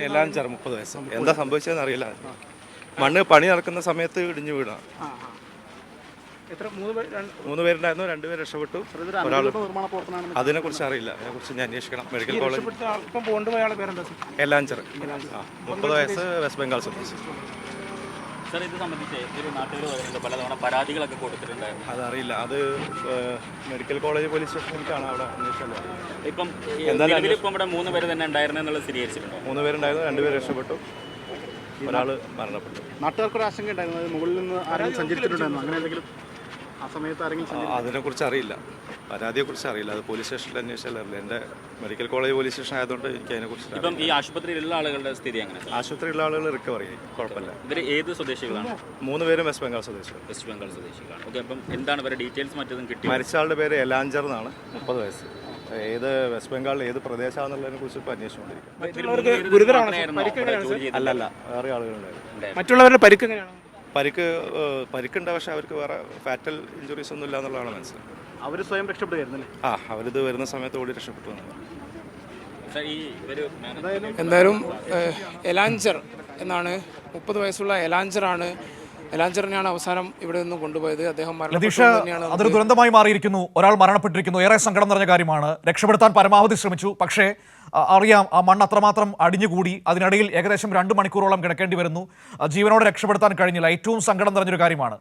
എല്ലാഞ്ചാറ് 30 വയസ്സ്. എന്താ സംഭവിച്ചതെന്ന് അറിയില്ല. മണ്ണ് പണി നടക്കുന്ന സമയത്ത് ഇടിഞ്ഞു വീണാ. മൂന്ന് പേരുണ്ടായിരുന്നു, 2 പേര് രക്ഷപ്പെട്ടു. ഒരാൾ അതിനെക്കുറിച്ച് അറിയില്ല. അതിനെക്കുറിച്ച് ഞാൻ അന്വേഷിക്കണം. Medical college എല്ലാഞ്ചർ. 30 വയസ്സ്, വെസ്റ്റ് ബംഗാൾ സ്വദേശി. സാർ, ഇത് സംബന്ധിച്ച് ഒരു നാട്ടുകാർ പറയുന്നുണ്ട് പലതവണ പരാതികളൊക്കെ കൊടുത്തിട്ടുണ്ടായിരുന്നു. അതറിയില്ല. അത് മെഡിക്കൽ കോളേജ് പോലീസ് സ്റ്റേഷനിലേക്കാണ് അവിടെ അന്വേഷിച്ചത്. ഇപ്പം നിലവിൽ ഇപ്പം ഇവിടെ 3 പേര് തന്നെ ഉണ്ടായിരുന്നു എന്നുള്ളത് സ്ഥിരീകരിച്ചിട്ടുണ്ടോ? 3 പേരുണ്ടായിരുന്നു, 2 പേര് രക്ഷപ്പെട്ടു, ഒരാൾ മരണപ്പെട്ടു. നാട്ടുകാർക്കൊരു ആശങ്ക ഉണ്ടായിരുന്നു, മുകളിൽ നിന്ന് ആരെങ്കിലും സഞ്ചരിച്ചിട്ടുണ്ടായിരുന്നു, അങ്ങനെ എന്തെങ്കിലും ആ സമയത്ത് ആരെങ്കിലും? അതിനെക്കുറിച്ച് അറിയില്ല, പരാതിയെക്കുറിച്ച് അറിയില്ല. അത് പോലീസ് സ്റ്റേഷനിൽ അന്വേഷിച്ചാലേ അറിയില്ല. എൻ്റെ മെഡിക്കൽ കോളേജ് പോലീസ് സ്റ്റേഷൻ ആയതുകൊണ്ട് എനിക്ക് അതിനെക്കുറിച്ച്. ഇപ്പം ഈ ആശുപത്രിയിലുള്ള ആളുകളുടെ സ്ഥിതി എങ്ങനെ? ആശുപത്രിയിലുള്ള ആളുകൾ റിക്കവർ ചെയ്യും, കുഴപ്പമില്ല. ഇവർ ഏത് സ്വദേശികളാണ്? 3 പേരും വെസ്റ്റ് ബംഗാൾ സ്വദേശികൾ. വെസ്റ്റ് ബംഗാൾ സ്വദേശികളാണ്. ഓക്കെ, അപ്പം എന്താണ് ഇവരുടെ ഡീറ്റെയിൽസ് മറ്റതും കിട്ടി? മരിച്ച ആളുടെ പേര് എലാഞ്ചർ എന്നാണ്, 30 വയസ്സ്. ഏത് വെസ്റ്റ് ബംഗാളിൽ ഏത് പ്രദേശമാണെന്നുള്ളതിനെ കുറിച്ച് ഇപ്പോൾ അന്വേഷിച്ചുകൊണ്ടിരിക്കും. അല്ലല്ല, വേറെ ആളുകളുണ്ടായിരുന്നു. മറ്റുള്ളവരുടെ പരിക്ക് എങ്ങനെയാണ്? പരിക്കുണ്ട്, പക്ഷെ അവർക്ക് വേറെ ഫാറ്റൽ ഇഞ്ചുറീസ് ഒന്നും ഇല്ല എന്നുള്ളതാണ് മനസ്സിലായത്. അവർ സ്വയം രക്ഷപ്പെടുകയായിരുന്നല്ലേ? അവരിത് വരുന്ന സമയത്ത് ഓടി രക്ഷപ്പെട്ടു വന്നത്. എന്തായാലും എലാഞ്ചർ എന്നാണ്, 30 വയസ്സുള്ള എലാഞ്ചറാണ്. എലാഞ്ചറിനെയാണ് അവസാനം ഇവിടെ നിന്ന് കൊണ്ടുപോയത്. അദ്ദേഹം അതൊരു ദുരന്തമായി മാറിയിരിക്കുന്നു. ഒരാൾ മരണപ്പെട്ടിരിക്കുന്നു. ഏറെ സങ്കടം നിറഞ്ഞ കാര്യമാണ്. രക്ഷപ്പെടുത്താൻ പരമാവധി ശ്രമിച്ചു, പക്ഷേ അറിയാം ആ മണ്ണ് അത്രമാത്രം അടിഞ്ഞുകൂടി. അതിനിടയിൽ ഏകദേശം 2 മണിക്കൂറോളം കിടക്കേണ്ടി വരുന്നു. ജീവനോടെ രക്ഷപ്പെടുത്താൻ കഴിഞ്ഞില്ല. ഏറ്റവും സങ്കടം നിറഞ്ഞൊരു കാര്യമാണ്.